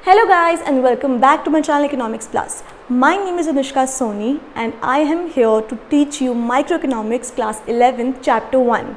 Hello guys and welcome back to my channel Economics Plus. My name is Anushka Soni and I am here to teach you Microeconomics Class 11 Chapter 1.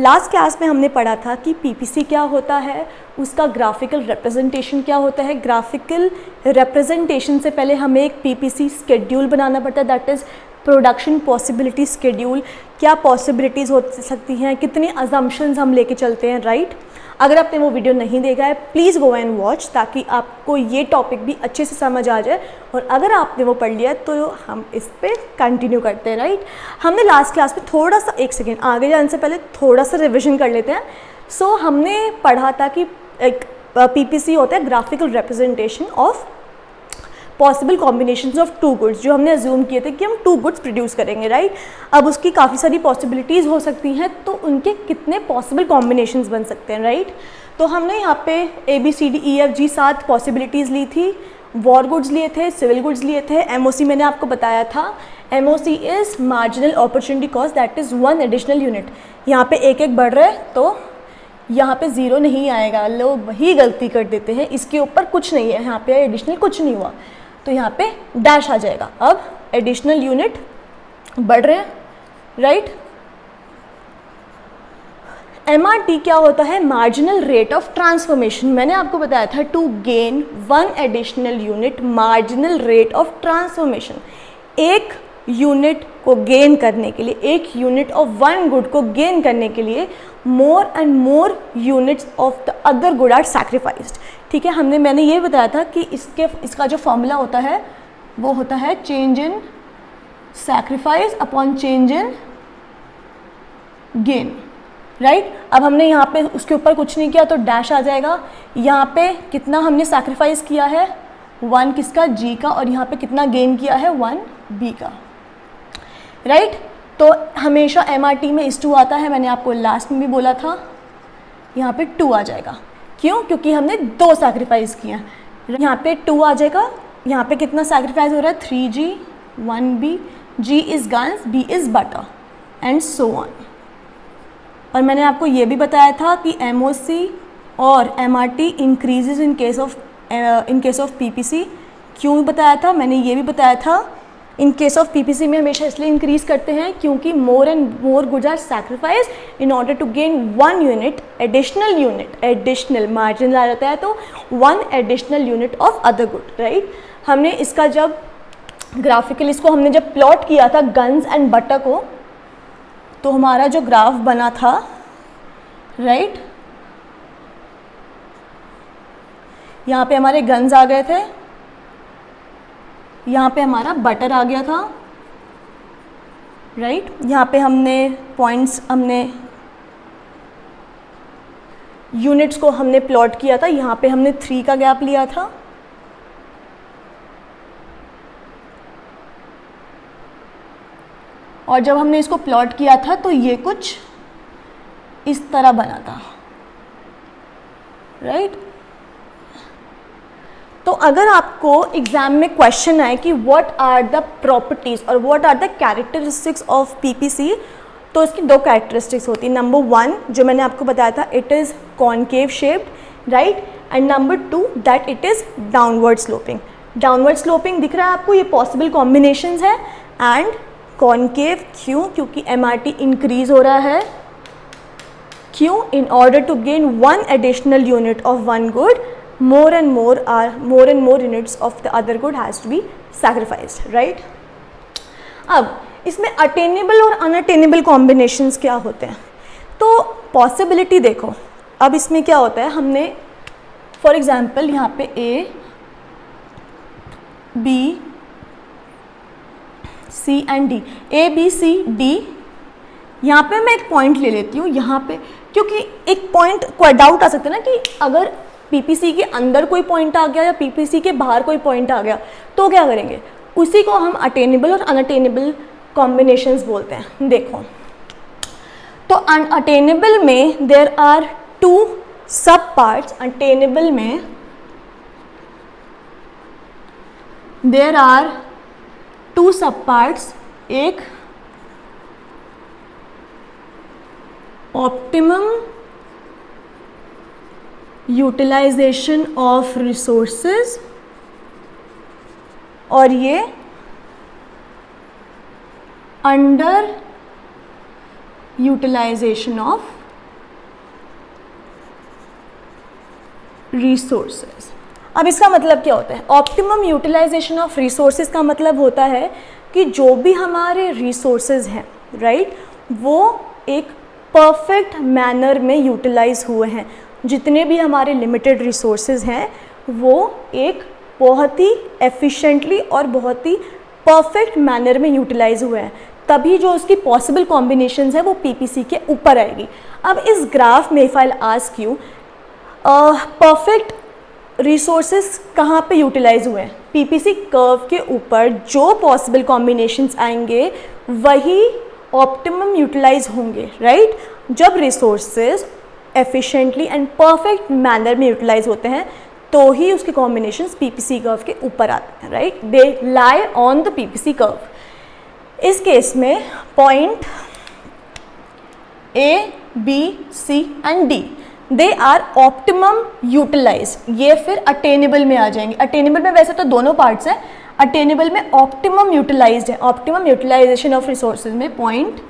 Last class में हमने पढ़ा था कि PPC क्या होता है, उसका graphical representation क्या होता है. ग्राफिकल रिप्रेजेंटेशन से पहले हमें एक पीपीसी स्केड्यूल बनाना पड़ता है, that is production possibility schedule. क्या पॉसिबिलिटीज़ हो सकती हैं, कितने अजम्पशंस हम लेके चलते हैं, राइट. अगर आपने वो वीडियो नहीं देखा है प्लीज़ गो एंड वॉच, ताकि आपको ये टॉपिक भी अच्छे से समझ आ जाए. और अगर आपने वो पढ़ लिया तो हम इस पर कंटिन्यू करते हैं, राइट. हमने लास्ट क्लास में थोड़ा सा, एक सेकेंड आगे जाने से पहले थोड़ा सा रिविजन कर लेते हैं. सो हमने पढ़ा था कि एक पीपीसी होता है graphical representation of possible combinations of two goods, जो हमने अज्यूम किए थे कि हम टू गुड्स प्रोड्यूस करेंगे, राइट. अब उसकी काफ़ी सारी पॉसिबिलिटीज़ हो सकती हैं, तो उनके कितने पॉसिबल कॉम्बिनेशंस बन सकते हैं, राइट. तो हमने यहाँ पे ABCDEFG 7 पॉसिबिलिटीज़ ली थी. वॉर गुड्स लिए थे, सिविल गुड्स लिए थे. MOC मैंने आपको बताया था, MOC is marginal opportunity cost, that is 1 additional unit. यहाँ पे एक बढ़ रहा है तो यहाँ पे 0 नहीं आएगा, लोग वही गलती कर देते हैं. इसके ऊपर कुछ नहीं है, यहाँ पे एडिशनल कुछ नहीं हुआ तो यहाँ पे डैश आ जाएगा. अब एडिशनल यूनिट बढ़ रहे हैं, राइट. MRT क्या होता है, मार्जिनल रेट ऑफ ट्रांसफॉर्मेशन. मैंने आपको बताया था to gain 1 additional unit marginal rate of transformation. एक यूनिट को गेन करने के लिए, एक यूनिट ऑफ वन गुड को गेन करने के लिए more and more units of the other good are sacrificed. ठीक है, मैंने ये बताया था कि इसका जो फॉर्मूला होता है वो होता है change in sacrifice upon change in gain, right. अब हमने यहाँ पे उसके ऊपर कुछ नहीं किया तो डैश आ जाएगा. यहाँ पे कितना हमने सैक्रिफाइस किया है, 1 किसका, G का, और यहाँ पे कितना गेन किया है, 1 B का, राइट. तो हमेशा MRT में इस 2 आता है, मैंने आपको लास्ट में भी बोला था. यहाँ पे 2 आ जाएगा, क्यों, क्योंकि हमने 2 सैक्रिफाइस किया. यहाँ पे 2 आ जाएगा. यहाँ पे कितना सैक्रिफाइस हो रहा है, 3G 1B, G is guns, B is butter and so on. और मैंने आपको ये भी बताया था कि MOC और MRT increases in case of PPC. क्यों बताया था, मैंने ये भी बताया था. इन केस ऑफ PPC में हमेशा इसलिए इंक्रीज करते हैं क्योंकि more and more goods are sacrifice in order to gain 1 unit, additional margin आ जाता है तो 1 additional unit of other good, right. हमने इसका जब ग्राफिकल इसको हमने जब प्लॉट किया था गन्स एंड बटर को, तो हमारा जो ग्राफ बना था, राइट, यहाँ पे हमारे गन्स आ गए थे, यहाँ पे हमारा बटर आ गया था, राइट. यहाँ पे हमने पॉइंट्स, हमने यूनिट्स को हमने प्लॉट किया था. यहाँ पे हमने 3 का गैप लिया था, और जब हमने इसको प्लॉट किया था तो ये कुछ इस तरह बना था, राइट. तो अगर आपको एग्जाम में क्वेश्चन आए कि व्हाट आर द प्रॉपर्टीज़ और what are the characteristics of PPC, तो इसकी 2 कैरेक्टरिस्टिक्स होती है. नंबर 1 जो मैंने आपको बताया था, it is concave shaped, right. And number 2 that it is downward sloping. Downward sloping दिख रहा है आपको, ये पॉसिबल कॉम्बिनेशंस है. एंड कॉनकेव क्यों, क्योंकि MRT इंक्रीज हो रहा है. क्यों, in order to gain 1 additional unit of one good, more and more units of the other good has to be sacrificed, right. अब इसमें अटेनेबल और अनअटेनेबल कॉम्बिनेशंस क्या होते हैं, तो पॉसिबिलिटी देखो. अब इसमें क्या होता है, हमने फॉर एग्जांपल यहाँ पे A, B, C and D, A B C D. यहाँ पे मैं एक पॉइंट ले लेती हूँ यहाँ पे, क्योंकि एक पॉइंट को डाउट आ सकता है ना कि अगर पीपीसी के अंदर कोई पॉइंट आ गया या पीपीसी के बाहर कोई पॉइंट आ गया तो क्या करेंगे, उसी को हम अटेनेबल और अनअटेनेबल कॉम्बिनेशंस बोलते हैं. देखो, तो अनअटेनेबल में देयर आर 2 सब पार्ट्स. अटेनेबल में देयर आर 2 सब पार्ट्स, एक ऑप्टिमम यूटिलाइजेशन ऑफ रिसोर्सेज, और ये अंडर यूटिलाइजेशन ऑफ रिसोर्सेज। अब इसका मतलब क्या होता है? ऑप्टिमम यूटिलाइजेशन ऑफ रिसोर्सेज का मतलब होता है कि जो भी हमारे रिसोर्सेज हैं, राइट, वो एक परफेक्ट मैनर में यूटिलाइज हुए हैं। जितने भी हमारे लिमिटेड रिसोर्सेज हैं वो एक बहुत ही एफिशिएंटली और बहुत ही परफेक्ट मैनर में यूटिलाइज हुए हैं, तभी जो उसकी पॉसिबल कॉम्बिनेशंस है वो पीपीसी के ऊपर आएगी। अब इस ग्राफ में if I ask you perfect resources कहाँ पे यूटिलाइज हुए हैं? पीपीसी कर्व के ऊपर जो पॉसिबल कॉम्बिनेशंस आएंगे वही ऑप्टिमम यूटिलाइज होंगे, राइट। जब resources efficiently and perfect manner में यूटिलाइज होते हैं तो ही उसके कॉम्बिनेशंस पीपीसी कर्व के ऊपर आते हैं, right. They lie on the PPC curve. इस केस में point A, B, C and D they are optimum utilized. ये फिर अटेनेबल में आ जाएंगे। अटेनेबल में वैसे तो दोनों पार्ट्स हैं, अटेनेबल में ऑप्टिमम यूटिलाइज्ड है। ऑप्टिमम यूटिलाइजेशन ऑफ रिसोर्सेज में point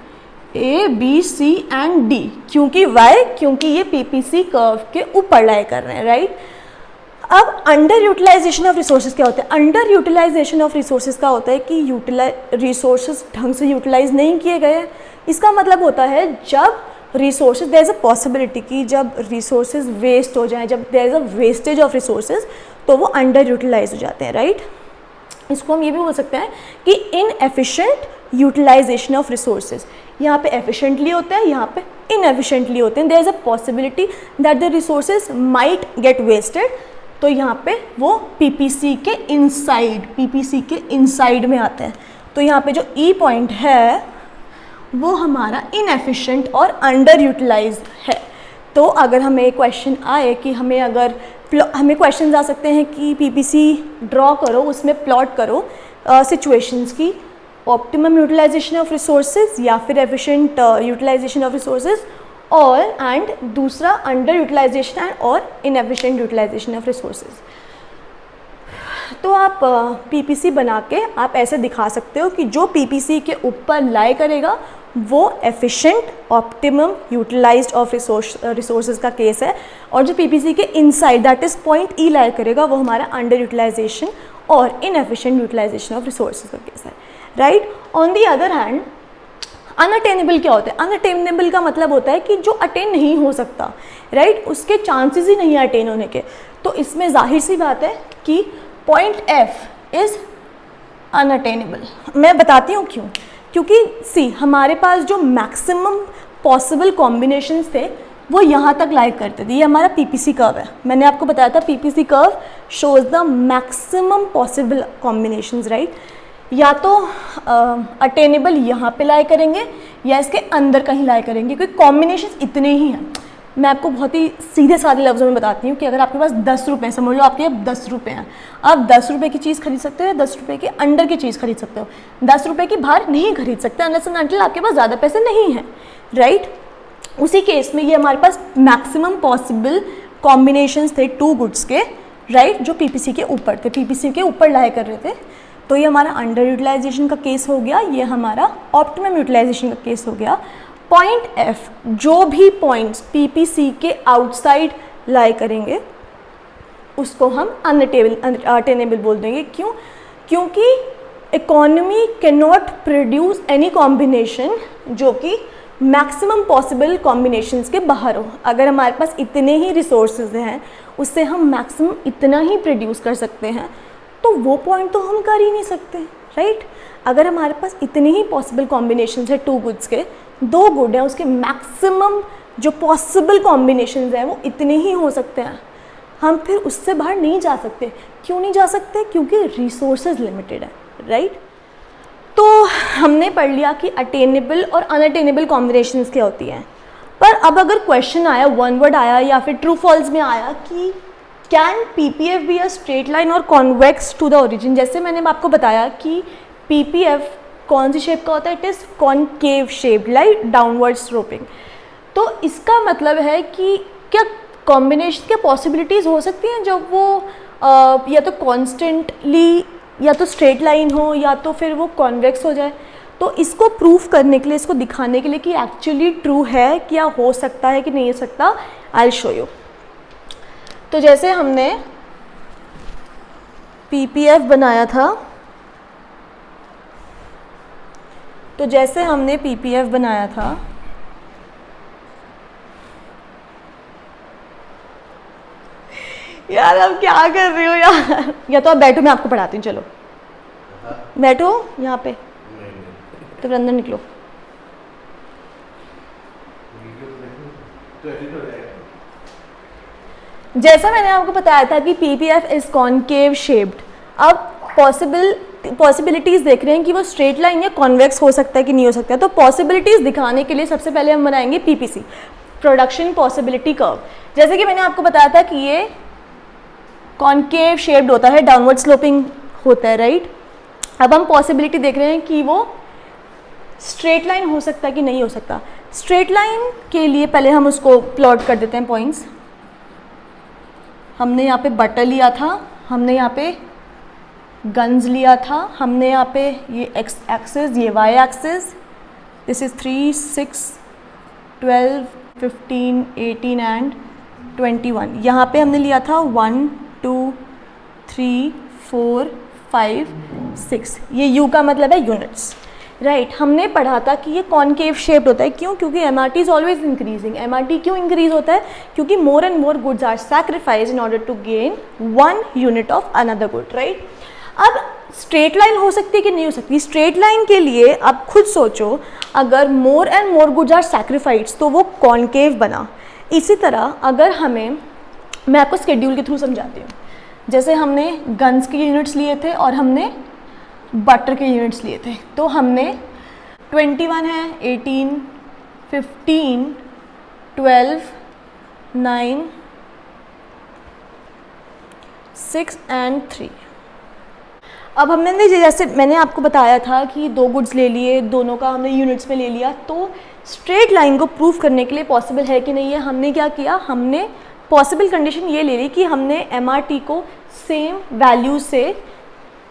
A, B, C and D. क्योंकि वाई? क्योंकि ये पीपीसी कर्व के ऊपर लाई कर रहे हैं, राइट। अब अंडर यूटिलाइजेशन ऑफ रिसोर्सेज क्या होता है? अंडर यूटिलाइजेशन ऑफ रिसोर्सेज का होता है कि रिसोर्सेज ढंग से यूटिलाइज नहीं किए गए। इसका मतलब होता है जब resources there is a possibility कि जब रिसोर्सेज वेस्ट हो जाएं, जब there is a wastage of resources तो वो अंडर यूटिलाइज हो जाते हैं, राइट। इसको हम ये भी बोल सकते हैं कि इनएफिशिएंट यूटिलाइजेशन ऑफ रिसोर्सेज। यहाँ पे एफिशिएंटली होते हैं, यहाँ पे इनएफिशिएंटली होते हैं। There is a possibility that the resources might get wasted, तो यहाँ पे वो पीपीसी के इनसाइड में आते हैं। तो यहाँ पे जो ई पॉइंट है वो हमारा इनएफिशिएंट और अंडर यूटिलाइज है। तो अगर हमें क्वेश्चन आए कि हमें क्वेश्चन आ सकते हैं कि पीपीसी ड्रॉ करो, उसमें प्लॉट करो सिचुएशंस की ऑप्टिमम यूटिलाइजेशन ऑफ रिसोर्सेज या फिर एफिशिएंट यूटिलाइजेशन ऑफ रिसोर्सेज और एंड दूसरा अंडर यूटिलाइजेशन एंड और इनएफिशिएंट यूटिलाइजेशन ऑफ रिसोर्सेज। तो आप पीपीसी बना के आप ऐसे दिखा सकते हो कि जो पीपीसी के ऊपर लाई करेगा वो efficient optimum utilized of resources का केस है, और जो पीपीसी के inside that is point E lie करेगा वो हमारा अंडर यूटिलाइजेशन और इनएफिशिएंट यूटिलाइजेशन ऑफ रिसोर्सेज का केस है, right. On the other hand unattainable क्या होता है? अनअटेनेबल का मतलब होता है कि जो अटेन नहीं हो सकता, राइट, उसके चांसेस ही नहीं है अटेन होने के। तो इसमें जाहिर सी बात है कि पॉइंट एफ इज अनअटेनेबल। मैं बताती हूँ क्यों। क्योंकि सी हमारे पास जो मैक्सिमम पॉसिबल कॉम्बिनेशंस थे वो यहाँ तक लाई करते थे। ये हमारा पीपीसी कर्व है, मैंने आपको बताया था PPC curve shows the maximum possible combinations, right. या तो अटेनेबल यहाँ पे लाई करेंगे या इसके अंदर कहीं लाई करेंगे, क्योंकि कॉम्बिनेशंस इतने ही हैं। मैं आपको बहुत ही सीधे साधे लफ्ज़ों में बताती हूँ कि अगर आपके पास 10 रुपये, समझ लो आपके 10 रुपये हैं, आप 10 रुपये की चीज़ खरीद सकते हो या 10 रुपये के अंडर की चीज़ खरीद सकते हो। 10 रुपये की बाहर नहीं खरीद सकते अनलेस एंड अनटिल आपके पास ज़्यादा पैसे नहीं हैं, राइट। उसी केस में ये हमारे पास मैक्सिमम पॉसिबल कॉम्बिनेशंस थे 2 गुड्स के, राइट, जो पीपीसी के ऊपर थे, पीपीसी के ऊपर लाई कर रहे थे। तो ये हमारा अंडर यूटिलाइजेशन का केस हो गया, ये हमारा ऑप्टिमम यूटिलाइजेशन का केस हो गया। पॉइंट एफ, जो भी पॉइंट्स पीपीसी के आउटसाइड लाई करेंगे उसको हम अनअटेनेबल बोल देंगे। क्यों? क्योंकि economy can not produce any combination जो कि मैक्सिमम पॉसिबल कॉम्बिनेशंस के बाहर हो। अगर हमारे पास इतने ही रिसोर्सेज हैं उससे हम मैक्सिमम इतना ही प्रोड्यूस कर सकते हैं, तो वो पॉइंट तो हम कर ही नहीं सकते, राइट। अगर हमारे पास इतने ही पॉसिबल कॉम्बिनेशंस है 2 गुड्स के, 2 गुड हैं, उसके मैक्सिमम जो पॉसिबल कॉम्बिनेशंस हैं वो इतने ही हो सकते हैं, हम फिर उससे बाहर नहीं जा सकते। क्यों नहीं जा सकते? क्योंकि रिसोर्सेज लिमिटेड है, राइट। तो हमने पढ़ लिया कि अटेनेबल और अनअटेनेबल कॉम्बिनेशंस क्या होती हैं। पर अब अगर क्वेश्चन आया, वन वर्ड आया या फिर ट्रू फॉल्स में आया कि can PPF be a straight line और कॉन्वेक्स टू द ओरिजिन, जैसे मैंने आपको बताया कि पीपीएफ कौन सी शेप का होता है? It is concave shape, like downward sloping. तो इसका मतलब है कि क्या कॉम्बिनेशन के पॉसिबिलिटीज़ हो सकती हैं जब वो या तो कॉन्स्टेंटली या तो स्ट्रेट लाइन हो या तो फिर वो कॉन्वेक्स हो जाए। तो इसको प्रूफ करने के लिए, इसको दिखाने के लिए कि एक्चुअली ट्रू है, क्या हो सकता है कि नहीं हो सकता, आई विल शो यू। तो जैसे हमने पीपीएफ बनाया था, तो जैसे हमने पीपीएफ बनाया था, यार अब क्या कर रही हो यार, या तो आप बैठो, मैं आपको पढ़ाती हूँ, चलो बैठो यहाँ पे, तो फिर अंदर निकलो। जैसा मैंने आपको बताया था कि पीपीएफ इज कॉनकेव शेप्ड। अब पॉसिबिलिटीज़ देख रहे हैं कि वो स्ट्रेट लाइन या कॉन्वेक्स हो सकता है कि नहीं हो सकता है। तो पॉसिबिलिटीज़ दिखाने के लिए सबसे पहले हम बनाएंगे पीपीसी, प्रोडक्शन पॉसिबिलिटी कर्व। जैसे कि मैंने आपको बताया था कि ये कॉनकेव शेप्ड होता है, डाउनवर्ड स्लोपिंग होता है, राइट। अब हम पॉसिबिलिटी देख रहे हैं कि वो स्ट्रेट लाइन हो सकता है कि नहीं हो सकता। स्ट्रेट लाइन के लिए पहले हम उसको प्लॉट कर देते हैं पॉइंट्स। हमने यहाँ पे बटर लिया था, हमने यहाँ पे गन्स लिया था, हमने यहाँ पे ये एक्स एक्सिस, ये Y axis, this is 3, 6, 12, 15, 18 and 21। यहाँ पे हमने लिया था 1, 2, 3, 4, 5, 6। ये यू का मतलब है यूनिट्स, राइट। हमने पढ़ा था कि ये कॉनकेव शेप्ड होता है। क्यों? क्योंकि MRT is always increasing. MRT क्यों इंक्रीज होता है? क्योंकि more and more goods are sacrifice in order to gain 1 unit of another good, right. अब स्ट्रेट लाइन हो सकती है कि नहीं हो सकती? स्ट्रेट लाइन के लिए आप खुद सोचो, अगर more and more goods are sacrificed तो वो कॉनकेव बना। इसी तरह अगर हमें, मैं आपको स्केड्यूल के थ्रू समझाती हूँ। जैसे हमने गन्स के यूनिट्स लिए थे और हमने बटर के यूनिट्स लिए थे, तो हमने 21 है, 18, 15, 12, 9, 6 एंड 3। अब हमने जैसे मैंने आपको बताया था कि 2 गुड्स ले लिए, दोनों का हमने यूनिट्स में ले लिया। तो स्ट्रेट लाइन को प्रूफ करने के लिए पॉसिबल है कि नहीं है, हमने क्या किया, हमने पॉसिबल कंडीशन ये ले ली कि हमने एमआरटी को सेम वैल्यू से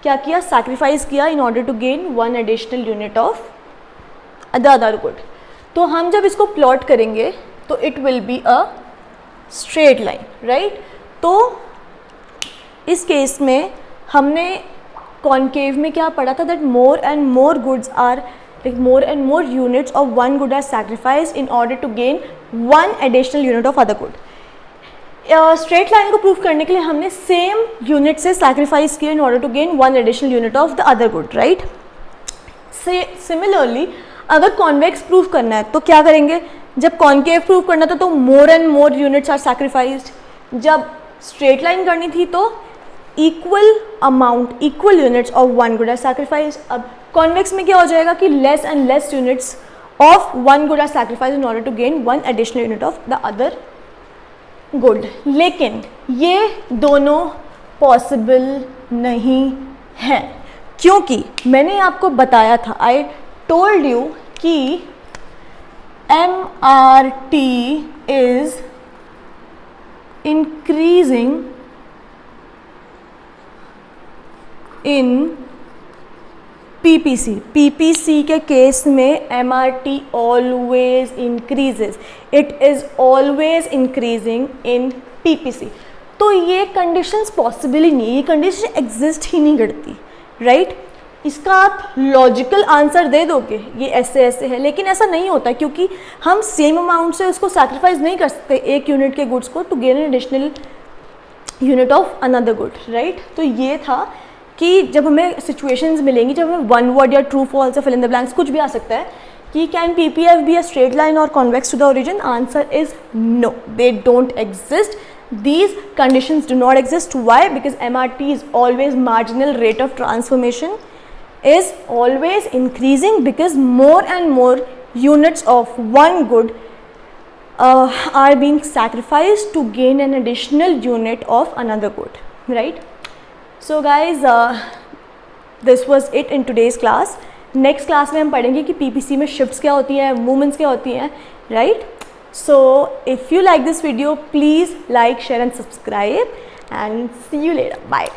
क्या किया, सैक्रिफाइस किया in order to gain 1 additional unit of the other good. तो हम जब इसको प्लॉट करेंगे तो it will be a straight line, right. तो इस केस में हमने कॉनकेव में क्या पढ़ा था, that more and more goods are, more and more units of 1 good are sacrificed in order to gain 1 additional unit of other good. Straight line को proof करने के लिए हमने सेम यूनिट से सैक्रिफाइस किया in order to gain 1 additional unit of the other good, right. Similarly अगर convex proof करना है तो क्या करेंगे, जब कॉनकेव प्रूफ करना था तो more and more units are sacrificed. जब स्ट्रेट लाइन करनी थी तो equal amount, equal units of 1 good are sacrificed. अब कॉन्वेक्स में क्या हो जाएगा कि less and less units of 1 good are sacrificed in order to gain 1 additional unit of the other good. लेकिन ये दोनों पॉसिबल नहीं हैं, क्योंकि मैंने आपको बताया था, आई टोल्ड यू कि MRT is increasing in PPC. PPC के केस में MRT always increases, it is always increasing in PPC. तो ये कंडीशंस पॉसिबल ही नहीं, ये कंडीशन एग्जिस्ट ही नहीं करती, राइट। इसका आप लॉजिकल आंसर दे दोगे ये ऐसे ऐसे है, लेकिन ऐसा नहीं होता क्योंकि हम सेम अमाउंट से उसको सैक्रिफाइस नहीं कर सकते एक यूनिट के गुड्स को to gain an additional unit of another good, right. तो ये था कि जब हमें सिचुएशंस मिलेंगी, जब हमें 1 वर्ड या ट्रू फॉल्स या फिल इन द ब्लैंक्स कुछ भी आ सकता है कि can PPF be a straight line और convex to the origin, answer is no, they don't exist, these conditions do not exist. Why? Because MRT is always marginal rate of transformation is always increasing because more and more units of one good are being sacrificed to gain an additional unit of another good, right? So guys, this was it in today's class. Next class में हम पढ़ेंगे कि PPC में shifts क्या होती हैं, movements क्या होती हैं, right? So if you like this video, please like, share and subscribe, and see you later. Bye.